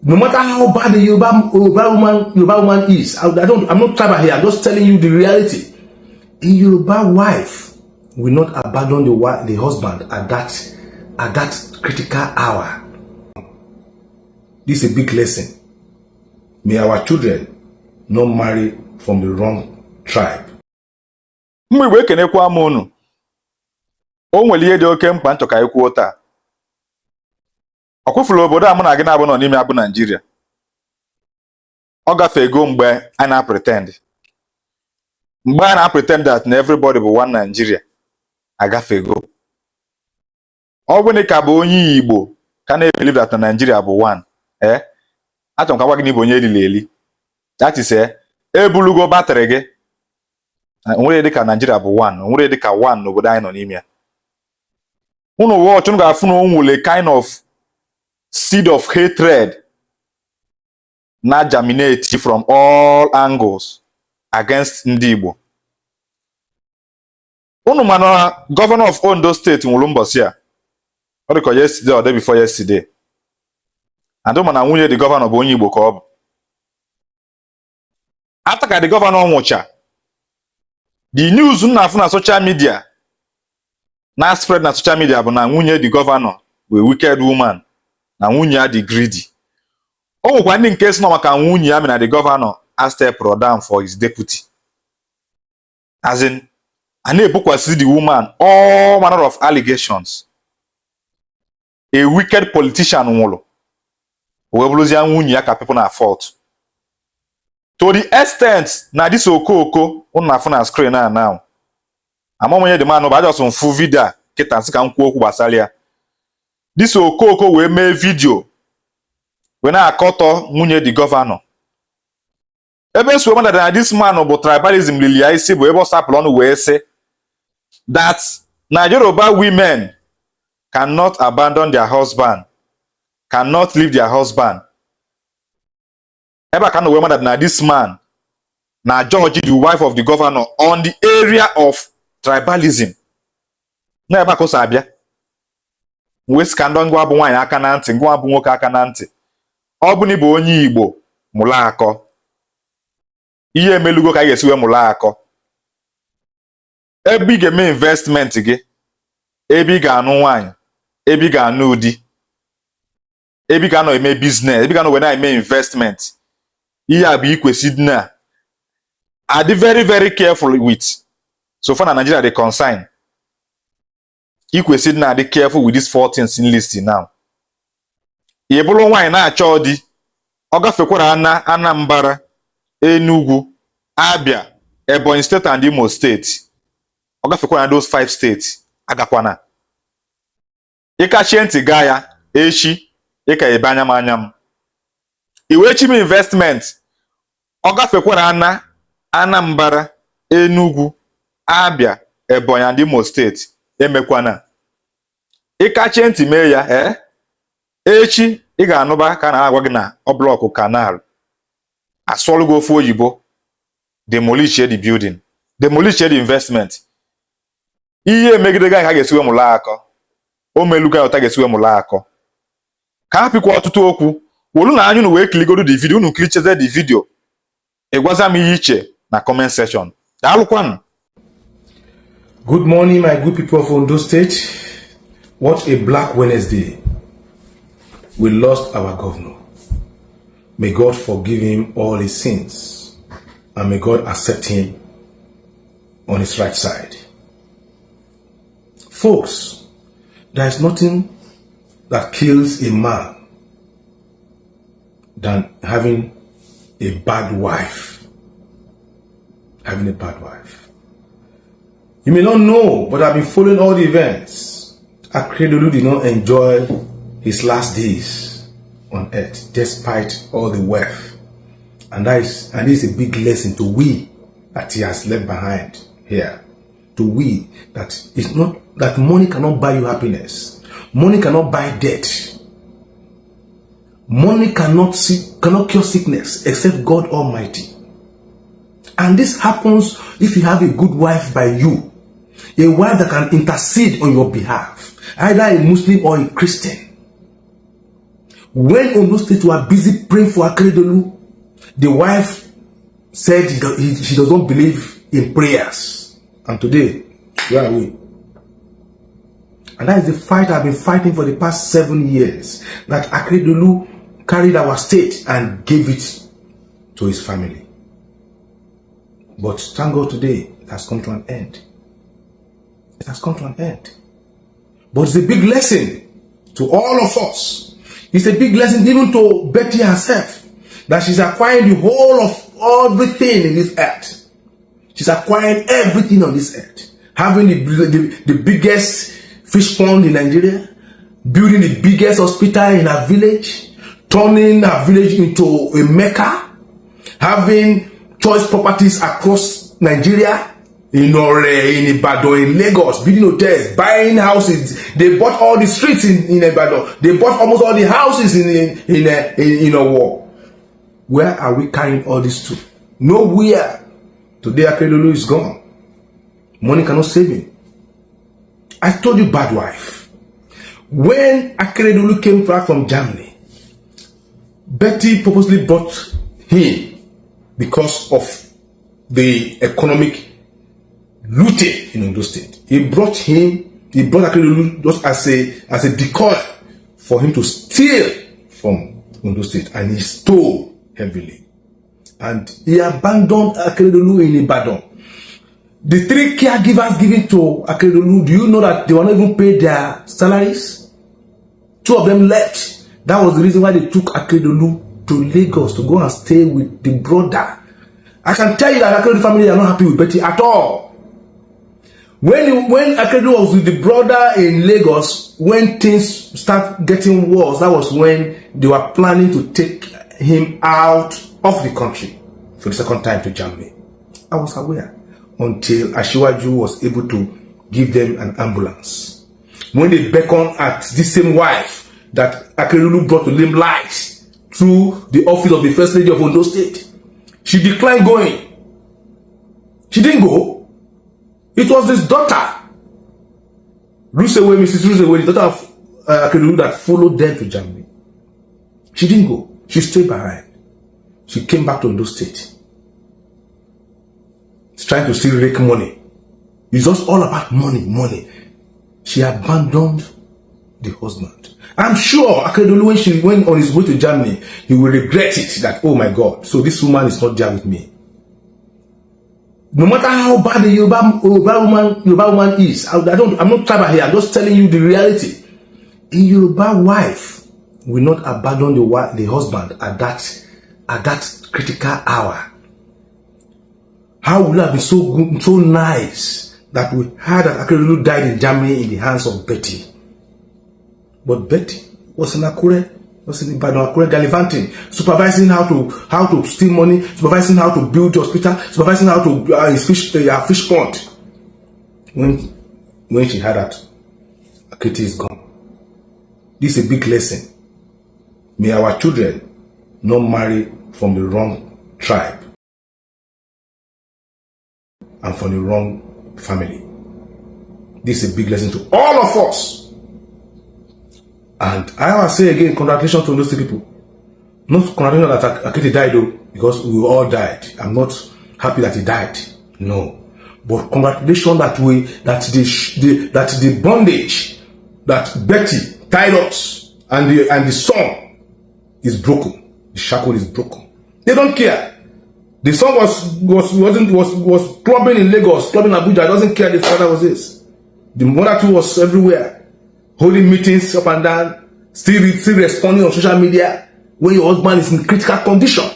No matter how bad the Yoruba woman is, I'm not tribal here. I'm just telling you the reality. A Yoruba wife will not abandon the husband at that critical hour. This is a big lesson. May our children not marry from the wrong tribe. Mgbe ekenekwa m unu. O nwere ihe dị oke mkpa nchọ ka ikwuo taa. Ọkwụfụrụ obodo a mụ na gị na-abụ nọ n'ime abụ Nigeria. Ọ gafego mgbe a na-pretend. Mgbe a na-pretend that na everybody bụ one Nigeria. Agafego. Ọ bụ ka bụ onye Igbo ka na-believe that na Nigeria bụ one. Achọrọ m ka gwa gị na ịbụ onye elili eli. That is ebulugo batrị gị. Nwere dịka Nigeria bụ one. Nwere dịka one n'obodo anyị nọ n'ime ya. Unu watch unu ga-afụ na o nwere kind of seed of hatred na germinate from all angles against ndị Igbo. Unu mana governor of Ondo state nwụrụ mbọsị a. Ọ dịka yesterday or day before yesterday. And mana nwunye the governor bụ onye Igbo ka ọ bụ. After ka the governor nwụcha, the news na-afụ na social media na spread na social media bụ na nwunye the governor bụ a wicked woman. Na nwunye ya dị greedy. O nwekwa ndị nke si na maka nwunye ya na the governor a step down for his deputy. As in, a na-ebokwasị the woman all manner of allegations. A wicked politician nwụrụ. Wee bụrụzie nwunye ya ka people na fault. To the extent na this okoko unu na-afụ na screen a now. Amamonye the man bụ ajọsụ mfu video kịta nsị ka m kwuo okwu gbasara ya. This okoko wee mee video wee na-akọtọ nwunye the governor. Ebe nso wee na this man bụ tribalism lili ya isi bụ ebe ọ sapụrụ ọnụ wee sị that na Yoruba women cannot abandon their husband, cannot leave their husband. Ebe a ka na wee na this man na George the wife of the governor on the area of tribalism. Na ebe a ka o si abịa. Wee sị ka ndị ngwa bụ nwaanyị aka na ntị, ngwa bụ nwoke aka na ntị. Ọ bụ na ịbụ onye Igbo mụrụ akọ. Ihe emelugo ka ị ga-esi wee mụrụ akọ. Ebe ị ga-eme investment gị, ebe ị ga-anụ nwaanyị, ebe ị ga-anụ ụdị, ebe ị ga-anọ eme business, ebe ị ga-anọ wee na-eme investment. Ihe a bụ ikwesị na adị very very careful with. So far na Nigeria dey concern. Ikwesị na adị careful with these 4 things in list now. Ị bụrụ nwaanyị na-achọ di, ọ gafekwara Anambra, Enugu, Abia, Ebonyi State and Imo State. Ọ gafekwara those 5 states. Agakwana. Ịkachie ntị gaa ya echi ịka ebe anya m. Iwe chi m investment. Ọ gafekwara Anambra, Enugu, Abia, Ebonyi and Imo State. Emekwana. Ịkachie ntị mee ya echi ị ga-anụba ka na-agwa gị na ọ blọkụ kanal. Asọlụgo ofu oyibo. Demolish the building. Demolish the investment. Ihe emegide ga ga-esiwe mụlụ akọ. O meluga ụta ga-esiwe mụlụ akọ. Ka hapịkwa ọtụtụ okwu. Wolu na anyụ wee kiligodo the video, unu klicheze the video. Ịgwaza m ihe iche na comment section. Daalụkwanụ. Good morning, my good people of Ondo State. What a black Wednesday. We lost our governor. May God forgive him all his sins. And may God accept him on his right side. Folks, there is nothing that kills a man than having a bad wife. Having a bad wife. You may not know, but I've been following all the events. Akeredolu did not enjoy his last days on earth, despite all the wealth. And this is a big lesson to we that he has left behind here. To we that it's not that money cannot buy you happiness. Money cannot buy death. Money cannot cure sickness except God Almighty. And this happens if you have a good wife by you. A wife that can intercede on your behalf. Either a Muslim or a Christian. When Ondo State were busy praying for Akeredolu, the wife said she does not believe in prayers. And today, where are we? And that is the fight I've been fighting for the past 7 years. That Akeredolu carried our state and gave it to his family. But thank God today, it has come to an end. It has come to an end. But it's a big lesson to all of us. It's a big lesson even to Betty herself, that she's acquiring the whole of everything in this earth. She's acquiring everything on this earth. Having the biggest fish pond in Nigeria, building the biggest hospital in her village, turning her village into a Mecca, having choice properties across Nigeria, in Ore, in Ibadan, in Lagos, building hotels, buying houses. They bought all the streets in Ibadan. They bought almost all the houses in Owo. Where are we carrying all this to? Nowhere. Today Akeredolu is gone. Money cannot save him. I told you, bad wife. When Akeredolu came back from Germany, Betty purposely brought him because of the economic looting in Ondo State. He brought Akeredolu just as a decoy for him to steal from Ondo State, and he stole heavily. And he abandoned Akeredolu in Ibadan. The 3 caregivers given to Akeredolu, do you know that they were not even paid their salaries? 2 of them left. That was the reason why they took Akeredolu to Lagos to go and stay with the brother. I can tell you that Akeredolu family are not happy with Betty at all. When Akeredolu was with the brother in Lagos, when things start getting worse, that was when they were planning to take him out of the country for the second time to Germany. I was aware until Asiwaju was able to give them an ambulance. When they beckoned at this same wife that Akeredolu brought to limelight through the office of the First Lady of Ondo State, she declined going. She didn't go. It was his daughter, Mrs. Rusewe, the daughter of Akeredolu, that followed them to Germany. She didn't go. She stayed behind. She came back to Ondo State. She's trying to still rake money. It's just all about money. She abandoned the husband. I'm sure Akeredolu, when on his way to Germany, he will regret it, that, oh my God, so this woman is not there with me. No matter how bad the Yoruba woman is, I'm not tribal here, I'm just telling you the reality. A Yoruba wife will not abandon the husband at that critical hour. How would it have been so good, so nice that we heard that Akeredolu died in Germany in the hands of Betty. But Betty was in Akure, was in Ibadan, Akure, gallivanting, supervising how to steal money, supervising how to build hospital, supervising how to his fish pond. When she heard that Akiti is gone, this is a big lesson. May our children not marry from the wrong tribe and from the wrong family. This is a big lesson to all of us. And I will say again, congratulations to those people. Not congratulations that Akiti died though, because we all died. I'm not happy that he died. No. But congratulations that the bondage that Betty tied us and the song is broken. The shackle is broken. They don't care. The song was clubbing in Lagos, clubbing in Abuja. Doesn't care the father was this. The mother too was everywhere, holding meetings up and down, still responding on social media when your husband is in critical condition.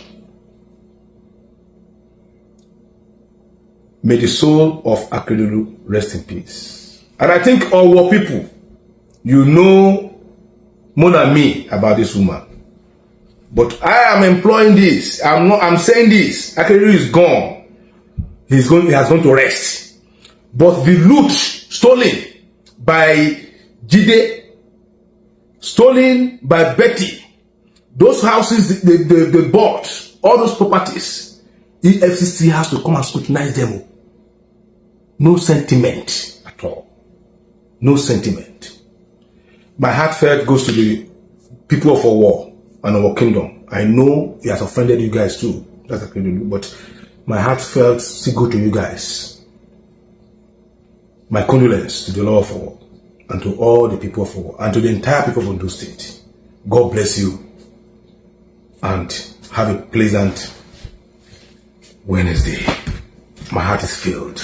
May the soul of Akeredolu rest in peace. And I think our people, you know more than me about this woman. But I am employing this. I'm saying this. Akeredolu is gone. He has gone to rest. But the loot stolen by Jide, stolen by Betty, those houses they bought, all those properties, the FCC has to come and scrutinize them. No sentiment at all. No sentiment. My heartfelt goes to the people of Owo. and our kingdom. I know he has offended you guys too, that's Akeredolu, but my heart felt still good to you guys. My condolence to the Lord of War, and to all the people of War, and to the entire people of Ondo State. God bless you, and have a pleasant Wednesday. My heart is filled.